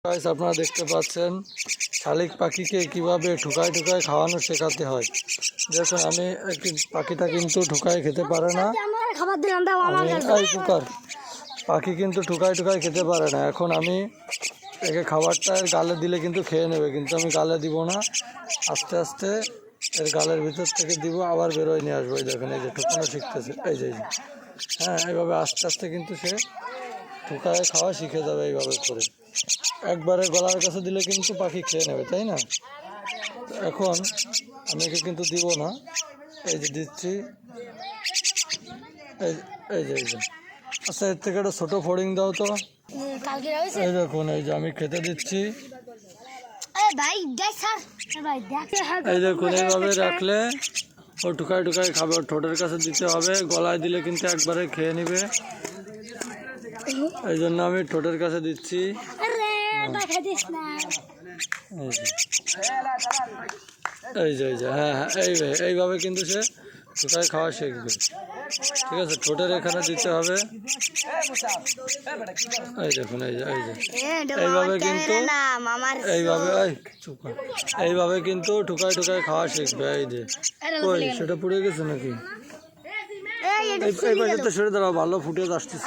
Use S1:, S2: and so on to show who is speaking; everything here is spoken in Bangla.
S1: গাইস আপনারা দেখতে পাচ্ছেন শালিক পাখিকে কিভাবে ঠুকায় ঠুকায় খাওয়ানো শেখাতে হয়। দেখুন আমি পাখিটা কিন্তু ঠুকায় খেতে পারে না, পাখি কিন্তু ঠুকায় ঠুকায় খেতে পারে না। এখন আমি একে খাবারটা এর গালে দিলে কিন্তু খেয়ে নেবে, কিন্তু আমি গালে দিব না, আস্তে আস্তে এর গালের ভিতর থেকে দিব, আবার বেরোয় নিয়ে আসবো। এই দেখুন এই যে ঠুকানো শিখতেছে, এই যে হ্যাঁ, এইভাবে আস্তে আস্তে কিন্তু সে ঠুকায় খাওয়া শিখে যাবে। এইভাবে করে একবারে গলার কাছে দিলে কিন্তু পাখি খেয়ে নেবে, তাই না? এখন আমি একে কিন্তু দিব না, এই যে দিচ্ছি, এই যে আচ্ছা এর থেকে একটা ছোটো ফড়িং দাও তো। এই দেখুন এই যে আমি খেতে দিচ্ছি, এই দেখুন এইভাবে রাখলে ও ঠুকায় ঠুকায় খাবে। ওর ঠোঁটের কাছে দিতে হবে, গলায় দিলে কিন্তু একবারে খেয়ে নেবে, এই জন্য আমি ঠোঁটের কাছে দিচ্ছি। এই যে হ্যাঁ হ্যাঁ, এইভাবে কিন্তু সে ঠুকায় খাওয়া শিখবে। ঠিক আছে, ঠোঁটের এখানে দিতে হবে। এই দেখুন এইভাবে কিন্তু এইভাবে কিন্তু ঠুকায় ঠুকায় খাওয়া শিখবে। এই যে কই সেটা পুড়ে গেছে নাকি? এই পাশে তো সরে দাঁড়াও, ভালো ফুটেজ আসতেছে।